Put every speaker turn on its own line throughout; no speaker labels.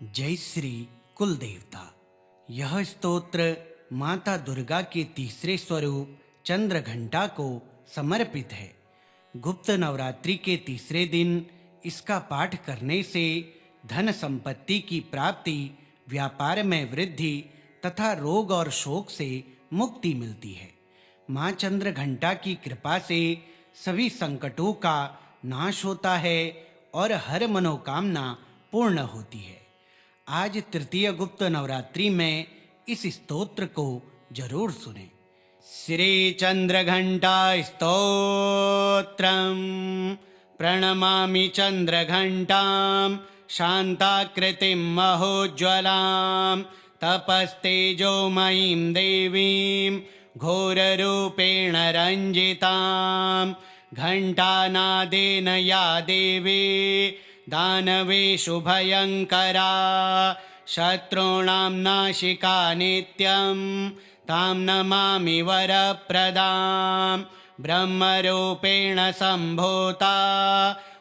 जय श्री कुल देवता। यह स्तोत्र माता दुर्गा के तीसरे स्वरूप चंद्र घंटा को समर्पित है। गुप्त नवरात्रि के तीसरे दिन इसका पाठ करने से धन संपत्ति की प्राप्ति, व्यापार में वृद्धि तथा रोग और शोक से मुक्ति मिलती है। माँ चंद्र घंटा की कृपा से सभी संकटों का नाश होता है और हर मनोकामना पूर्ण होती है। आज तृतीय गुप्त नवरात्रि में इस स्तोत्र को जरूर सुनें। श्री चंद्र घंटा स्तोत्रम। प्रणमामि चंद्र घंटां शांताकृतिं महोज्ज्वलां तपस्तेजोमयीं देवीं घोररूपेण रञ्जितां। घंटानादेन या देवी दानवेषु भयंकरा, शत्रूणां नाशिका नित्यं तां नमामि वरप्रदां। ब्रह्मरूपेण सम्भूता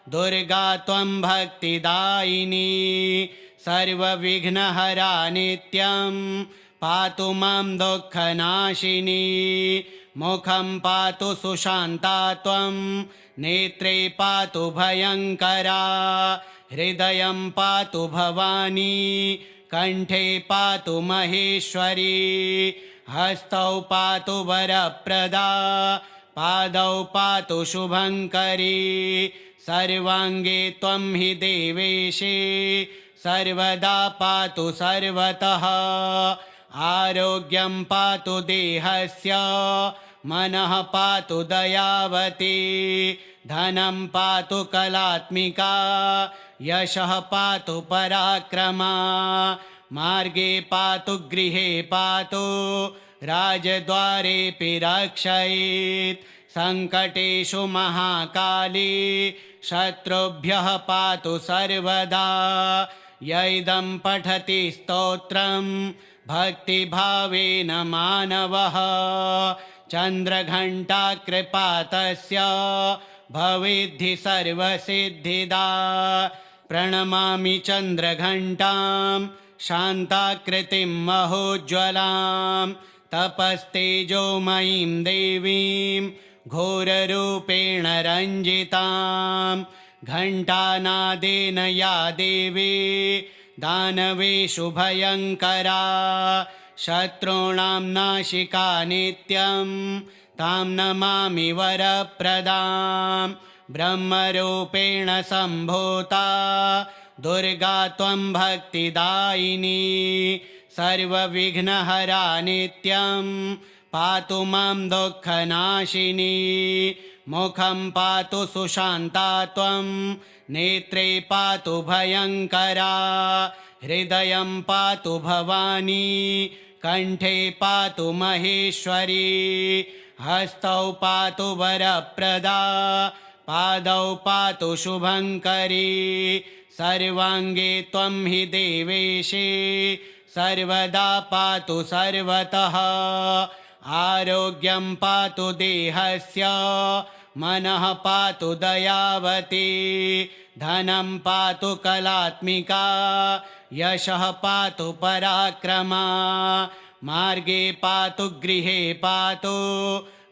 दुर्गा त्वं भक्तिदायिनी, सर्वविघ्नहरा नित्यं पातु मां दुःखनाशिनी। मुखं पातु सुशान्ता त्वं, नेत्रे पातु भयंकरा, हृदयं पातु भवानी, कंठे पातु महेश्वरी। हस्तौ पातु वरप्रदा, पादौ पातु शुभंकरी। सर्वांगे त्वं हि देवेशे, सर्वदा पातु सर्वतः। आरोग्यं पातु देहस्य, मनः पातु दयावती। धनं पातु कलात्मिका, यशः पातु पराक्रमा। मार्गे पातु गृहे पातु, राजद्वारेऽपि रक्षयेत्। संकटेषु महाकाली, शत्रुभ्यः पातु सर्वदा। य इदं पठति स्तोत्रं भक्तिभावेन मानवः, चंद्रघंटा कृपा तस्य भवेद्धि सर्वसिद्धिदा। प्रणमामि चंद्रघंटां शांताकृतिं महोज्ज्वलां तपस्तेजोमयीं देवीं घोररूपेण रञ्जितां। घंटानादेन या देवी दानवेषु भयंकरा, शत्रूणां नाशिका नित्यं तां नमामि वरप्रदां। ब्रह्मरूपेण सम्भूता दुर्गा त्वं भक्तिदायिनी, सर्वविघ्नहरा नित्यं पातु मां दुःखनाशिनी। मुखं पातु सुशान्ता त्वं, नेत्रे पातु भयंकरा, हृदयं पातु भवानी, कंठे पातु महेश्वरी। हस्तौ पातु वरप्रदा, पादौ पातु शुभंकरी। सर्वांगे त्वं हि देवेशे, सर्वदा पातु सर्वतः। आरोग्यं पातु देहस्य, मनः पातु दयावती। धनं पातु कलात्मिका, यशः पातु पराक्रमा। मार्गे पातु गृहे पातु,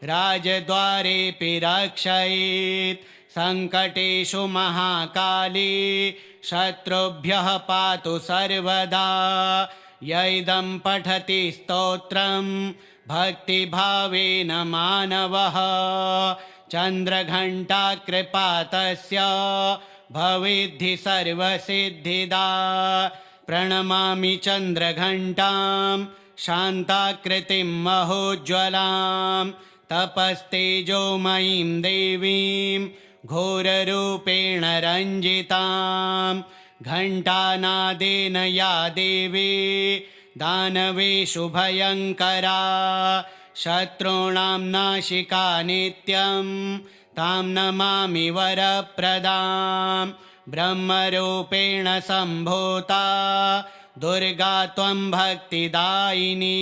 राजद्वारेऽपि रक्षयेत्। संकटेषु महाकाली, शत्रुभ्यः पातु सर्वदा। य इदं पठति स्तोत्रं भक्तिभावेन मानवः, चंद्रघंटा कृपा तस्य भवेद्धि सर्वसिद्धिदा। प्रणमामि चंद्रघंटां शांताकृतिं महोज्ज्वलां तपस्तेजोमयीं देवीं घोररूपेण रञ्जितां। घंटानादेन या देवी दानवेषु भयंकरा, शत्रूणां नाशिका नित्यं तां नमामि वरप्रदां। ब्रह्मरूपेण सम्भूता दुर्गा त्वं भक्तिदायिनी,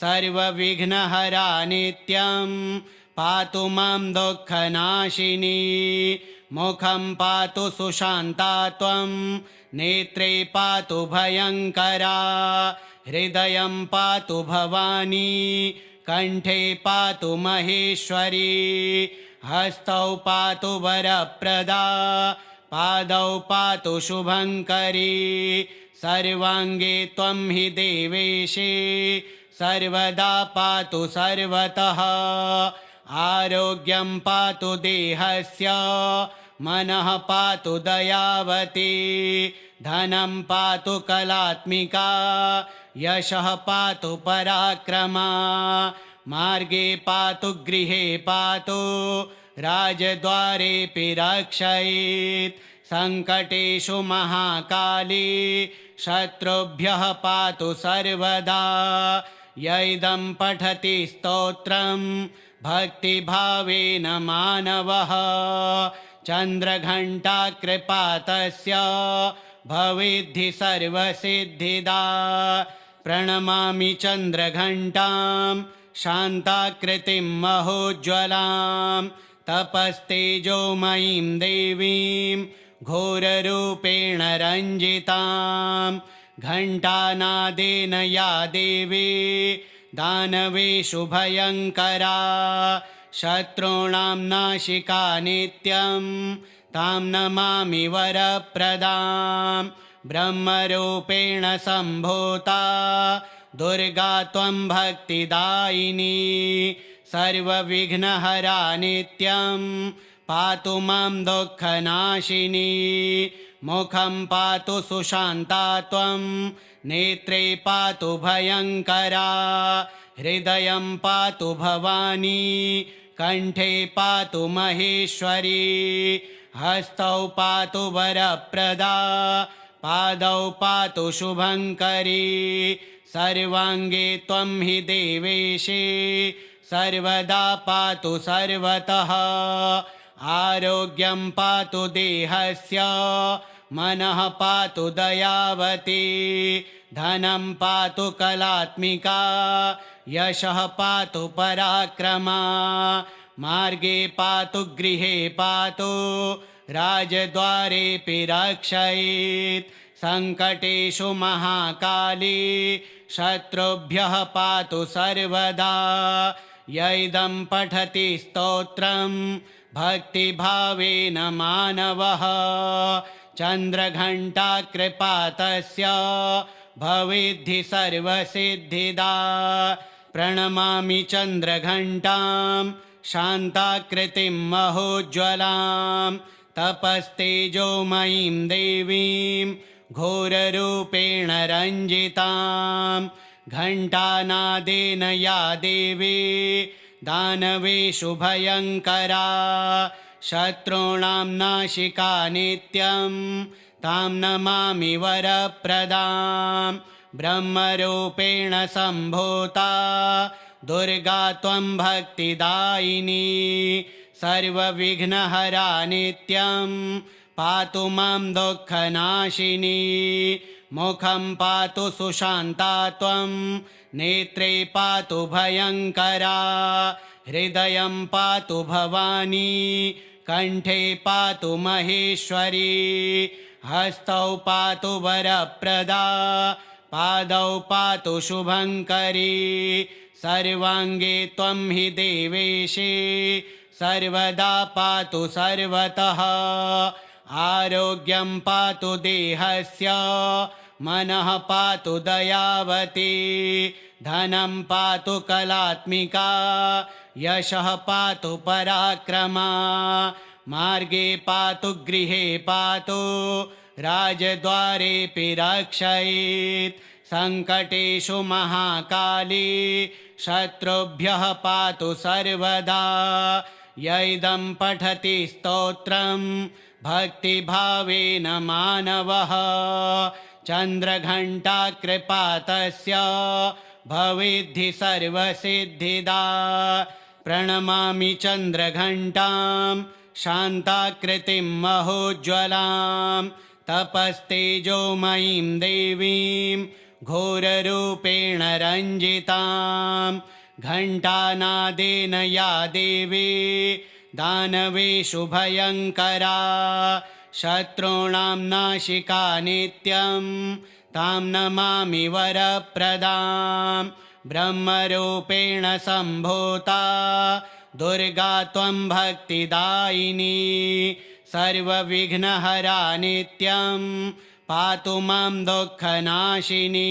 सर्वविघ्नहरा नित्यं पातु मां दुःखनाशिनी। मुखं पातु सुशान्ता त्वं नेत्रे पातु भयङ्करा हृदयं पातु भवानी कण्ठे पातु महेश्वरी हस्तौ पातु वरप्रदा पादौ पातु शुभङ्करी सर्वाङ्गे त्वं हि देवेशे सर्वदा पातु सर्वतः आरोग्यं पातु देहस्य मनः पातु दयावती धनं पातु कलात्मिका यशः पातु पराक्रमा मार्गे पातु गृहे पातु राजद्वारेऽपि रक्षयेत् संकटेषु महाकाली शत्रुभ्यः पातु सर्वदा यैदं पठति स्तोत्रं भक्तिभावेन मानवः चन्द्रघण्टा कृपा तस्य भवेद्धि सर्वसिद्धिदा प्रणमामि चन्द्रघण्टां शान्ताकृतिं महोज्ज्वलां तपस्तेजोमयीं देवीं घोररूपेण रञ्जितां घण्टानादेन या देवी दानवेषु भयङ्करा शत्रूणां नाशिका नित्यं तां नमामि वरप्रदां ब्रह्मरूपेण सम्भूता दुर्गा त्वं भक्तिदायिनी सर्वविघ्नहरा नित्यं पातु मां दुःखनाशिनी मुखं पातु सुशान्ता त्वं नेत्रे पातु भयङ्करा हृदयं पातु भवानी कण्ठे पातु महेश्वरी हस्तौ पातु वरप्रदा पादौ पातु शुभङ्करी सर्वाङ्गे त्वं हि देवेशे सर्वदा पातु सर्वतः आरोग्यं पातु देहस्य मनः पातु दयावती धनं पातु कलात्मिका यशः पातु पराक्रमा मार्गे पातु गृहे पातु राजद्वारेऽपि रक्षयेत् संकटेषु महाकाली शत्रुभ्यः पातु सर्वदा यैदं पठति स्तोत्रं भक्तिभावेन मानवः चन्द्रघण्टा कृपा तस्य भवेद्धि सर्वसिद्धिदा प्रणमामि चन्द्रघण्टां शान्ताकृतिं महोज्ज्वलां तपस्तेजोमयीं देवीं घोररूपेण रञ्जितां घण्टानादेन या देवी दानवेषु भयङ्करा शत्रूणां नाशिका नित्यं तां नमामि वरप्रदां ब्रह्मरूपेण सम्भूता दुर्गा त्वं भक्तिदायिनी सर्वविघ्नहरा नित्यं पातु मां दुःखनाशिनी मुखं पातु सुशान्ता त्वं नेत्रे पातु भयङ्करा हृदयं पातु भवानी कण्ठे पातु महेश्वरी हस्तौ पातु वरप्रदा पादौ पातु शुभङ्करी सर्वाङ्गे त्वं हि देवेशे सर्वदा पातु सर्वतः आरोग्यं पातु देहस्य मनः पातु दयावती धनं पातु कलात्मिका यशः पातु पराक्रमा मार्गे पातु गृहे पातु राजद्वारेऽपि रक्षयेत् संकटेषु महाकाली शत्रुभ्यः पातु सर्वदा यैदं पठति स्तोत्रं भक्तिभावेन मानवः चन्द्रघण्टा कृपा तस्य भवेद्धि सर्वसिद्धिदा प्रणमामि चन्द्रघण्टां शान्ताकृतिं महोज्ज्वलां तपस्तेजोमयीं देवीं घोररूपेण रञ्जितां घण्टानादेन या देवी दानवेषु भयङ्करा शत्रूणां नाशिका नित्यं तां नमामि वरप्रदां ब्रह्मरूपेण सम्भूता दुर्गा त्वं भक्तिदायिनी सर्वविघ्नहरा नित्यं पातु मां दुःखनाशिनी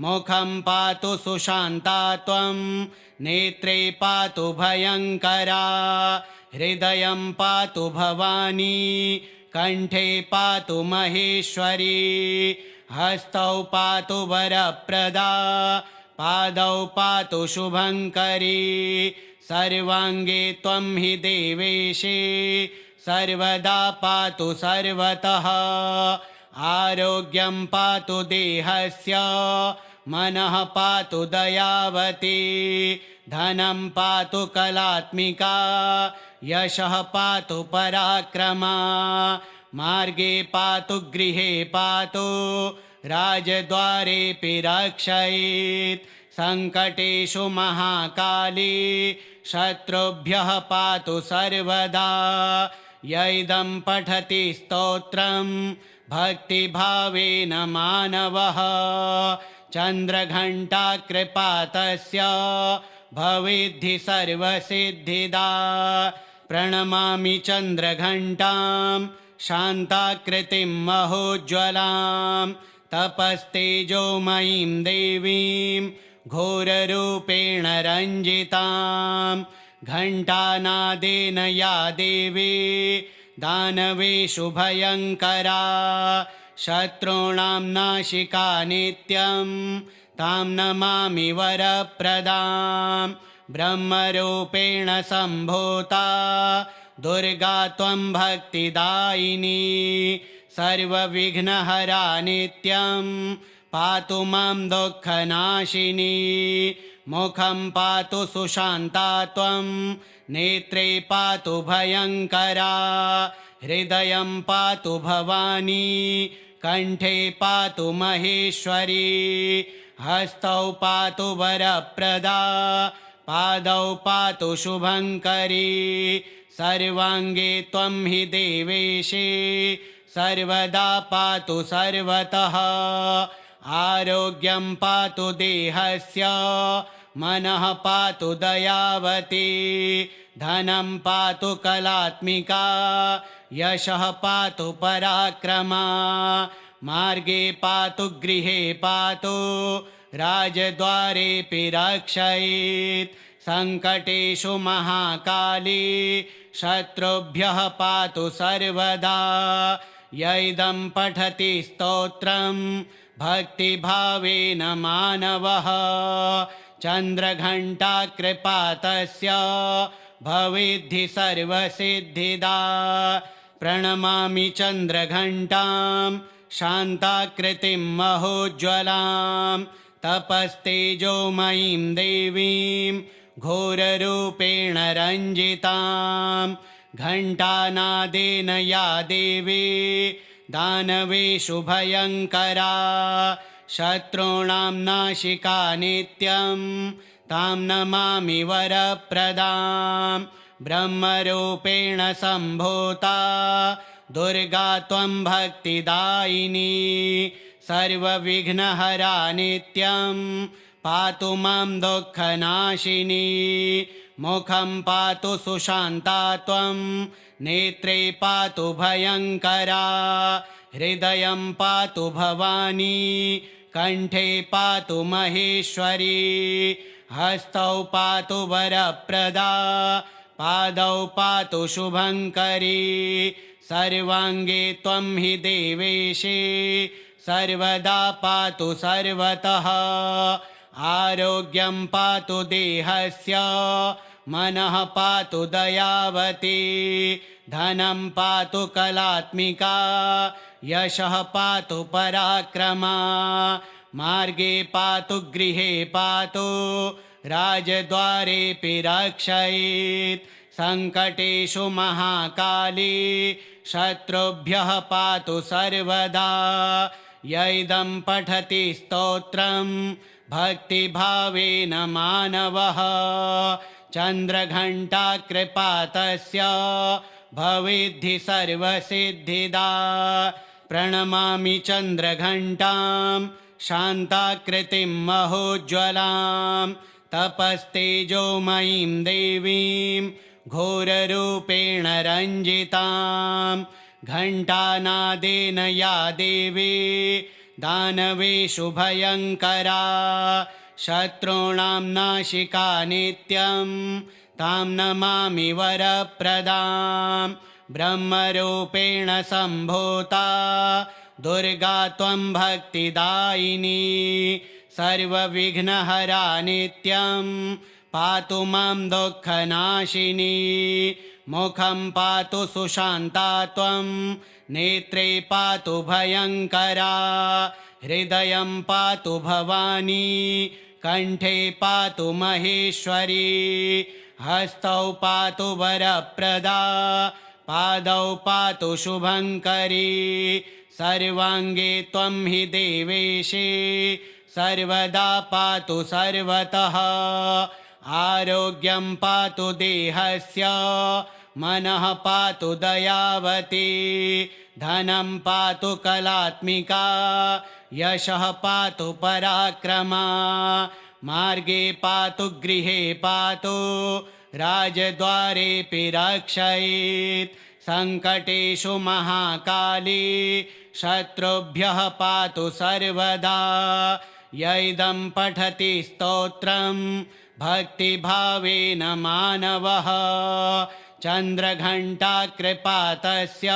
मुखं पातु सुशान्ता त्वं नेत्रे पातु भयङ्करा हृदयं पातु भवानी कण्ठे पातु महेश्वरी हस्तौ पातु वरप्रदा पादौ पातु शुभङ्करी सर्वाङ्गे त्वं हि देवेशे सर्वदा पातु सर्वतः आरोग्यं पातु देहस्य मनः पातु दयावती धनं पातु कलात्मिका यशः पातु पराक्रमा मार्गे पातु गृहे पातु राजद्वारेऽपि रक्षयेत् सङ्कटेषु महाकाली शत्रुभ्यः पातु सर्वदा य इदं पठति स्तोत्रं भक्तिभावेन मानवः चन्द्रघण्टाकृपातस्य भवेद्धि सर्वसिद्धिदा प्रणमामि चन्द्रघण्टां शान्ताकृतिं महोज्ज्वलां तपस्तेजोमयीं देवीं घोररूपेण रञ्जितां घण्टानादेन या देवी दानवेषु भयङ्करा शत्रूणां नाशिका नित्यं तां नमामि वरप्रदां ब्रह्मरूपेण सम्भूता दुर्गा त्वं भक्तिदायिनी सर्वविघ्नहरा नित्यं पातु मां दुःखनाशिनी मुखं पातु सुशान्ता त्वं नेत्रे पातु भयङ्करा हृदयं पातु भवानी कण्ठे पातु महेश्वरी हस्तौ पातु वरप्रदा पादौ पातु शुभङ्करी सर्वाङ्गे त्वं हि देवेशे सर्वदा पातु सर्वतः आरोग्यं पातु देहस्य मनः पातु दयावती धनं पातु कलात्मिका यशः पातु पराक्रमा मार्गे पातु गृहे पातु राजद्वारेऽपि रक्षयेत् सङ्कटेषु महाकाली शत्रुभ्यः पातु सर्वदा य इदं पठति स्तोत्रं भक्तिभावेन मानवः चन्द्रघण्टाकृपातस्य भवेद्धि सर्वसिद्धिदा प्रणमामि चन्द्रघण्टां शान्ताकृतिं महोज्ज्वलां तपस्तेजोमयीं देवीं घोररूपेण रञ्जितां घण्टानादेन या देवी दानवेषु भयङ्करा शत्रूणां नाशिका नित्यं तां नमामि वरप्रदां ब्रह्मरूपेण सम्भूता दुर्गा त्वं भक्तिदायिनी सर्वविघ्नहरा नित्यं पातु मां दुःखनाशिनी मुखं पातु सुशान्ता त्वं नेत्रे पातु भयङ्करा हृदयं पातु भवानी कण्ठे पातु महेश्वरी हस्तौ पातु वरप्रदा पादौ पातु शुभङ्करी सर्वाङ्गे त्वं हि देवेशे सर्वदा पातु सर्वतः आरोग्यं पातु देहस्य मनः पातु दयावती धनं पातु कलात्मिका यशः पातु पराक्रमा मार्गे पातु गृहे पातु राजद्वारेऽपि रक्षयेत् सङ्कटेषु महाकाली शत्रुभ्यः पातु सर्वदा य इदं पठति स्तोत्रं भक्तिभावेन मानवः चन्द्रघण्टा कृपातस्य भवेद्धि सर्वसिद्धिदा। प्रणमामि चन्द्रघण्टां शान्ताकृतिं महोज्ज्वलां तपस्तेजोमयीं देवीं घोररूपेण रञ्जितां। घण्टानादेन या देवी दानवेषु भयङ्करा शत्रूणां नाशिका नित्यं तां नमामि वरप्रदां। ब्रह्मरूपेण सम्भूता दुर्गा त्वं भक्तिदायिनी सर्वविघ्नहरा नित्यं पातु मां दुःखनाशिनी। मुखं पातु सुशान्ता त्वं नेत्रे पातु भयङ्करा हृदयं पातु भवानी कण्ठे पातु महेश्वरी। हस्तौ पातु वरप्रदा पादौ पातु शुभङ्करी। सर्वाङ्गे त्वं हि देवेशे सर्वदा पातु सर्वतः। आरोग्यं पातु देहस्य मनः पातु दयावती। धनं पातु कलात्मिका यशः पातु पराक्रमा। मार्गे पातु गृहे पातु राजद्वारेऽपि रक्षयेत्। सङ्कटेषु महाकाली शत्रुभ्यः पातु सर्वदा। य इदं पठति स्तोत्रं भक्तिभावेन मानवः चन्द्रघण्टा कृपातस्य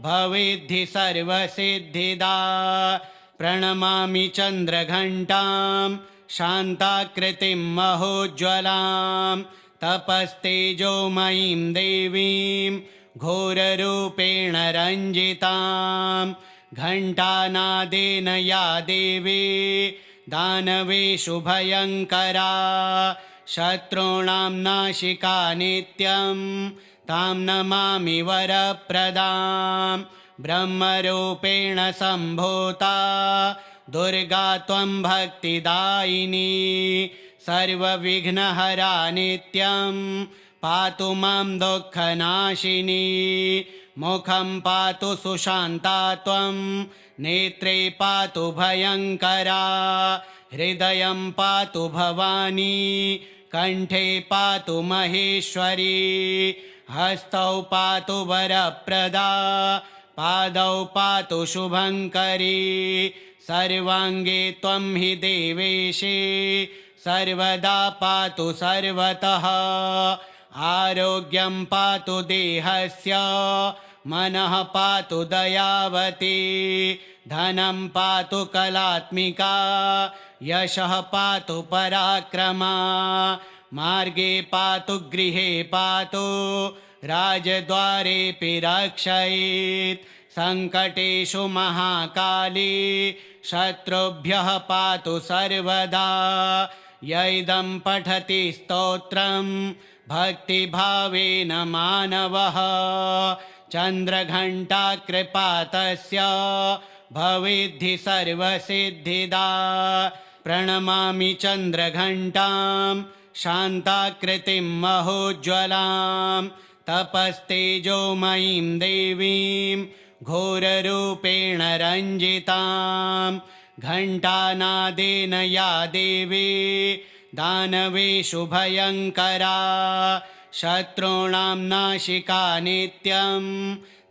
भवेद्धि सर्वसिद्धिदा। प्रणमामि चन्द्रघण्टां शान्ताकृतिं महोज्ज्वलां तपस्तेजोमयीं देवीं घोररूपेण रञ्जितां। घण्टानादेन या देवी दानवेषु भयङ्करा शत्रूणां नाशिका नित्यं तां नमामि वरप्रदां। ब्रह्मरूपेण सम्भूता दुर्गा त्वं भक्तिदायिनी सर्वविघ्नहरा नित्यं पातु मां दुःखनाशिनी। मुखं पातु सुशान्ता त्वं नेत्रे पातु भयङ्करा हृदयं पातु भवानी कण्ठे पातु महेश्वरी। हस्तौ पातु वरप्रदा पादौ पातु शुभङ्करी। सर्वाङ्गे त्वं हि देवेशे सर्वदा पातु सर्वतः। आरोग्यं पातु देहस्य मनः पातु दयावती। धनं पातु कलात्मिका यशः पातु पराक्रमा। मार्गे पातु गृहे पातु राजद्वारेऽपि रक्षयेत्। सङ्कटेषु महाकाली शत्रुभ्यः पातु सर्वदा। य इदं पठति स्तोत्रं भक्तिभावेन मानवः चन्द्रघण्टा कृपातस्य भवेद्धि सर्वसिद्धिदा। प्रणमामि चन्द्रघण्टां शान्ताकृतिं महोज्ज्वलां तपस्तेजोमयीं देवीं घोररूपेण रञ्जितां। घण्टानादेन या देवी दानवेषु भयङ्करा शत्रूणां नाशिका नित्यं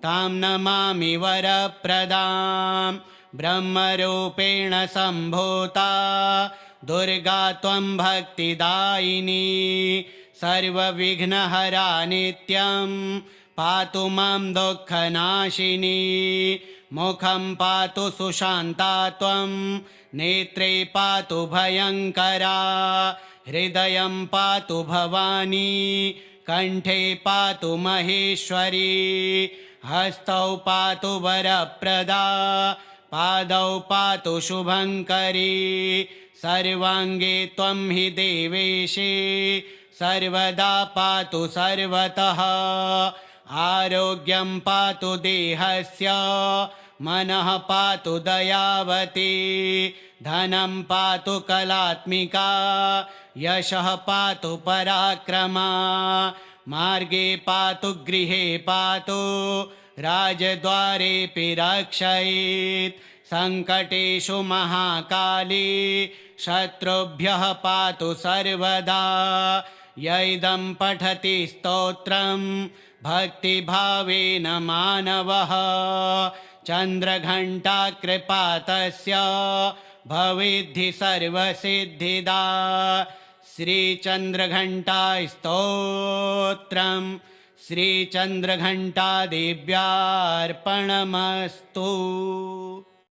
तां नमामि वरप्रदां। ब्रह्मरूपेण सम्भूता दुर्गा त्वं भक्तिदायिनी सर्वविघ्नहरा नित्यं पातु मां दुःखनाशिनी। मुखं पातु सुशान्ता त्वं नेत्रे पातु भयङ्करा हृदयं पातु भवानी कण्ठे पातु महेश्वरी। हस्तौ पातु वरप्रदा पादौ पातु शुभङ्करी। सर्वाङ्गे त्वं हि देवेशे सर्वदा पातु सर्वतः। आरोग्यं पातु देहस्य मनः पातु दयावती, धनं पातु कलात्मिका, यशः पातु पराक्रमा, मार्गे पातु गृहे पातु, राजद्वारेऽपि रक्षयेत्, संकटेषु महाकाली, शत्रुभ्यः पातु सर्वदा, य इदं पठति स्तोत्रं भक्तिभावेन मानवः, चन्द्रघण्टा कृपा तस्य भवेद्धि सर्वसिद्धिदा। श्रीचन्द्रघण्टा स्तोत्रम् श्रीचन्द्रघण्टा देव्यार्पणमस्तु।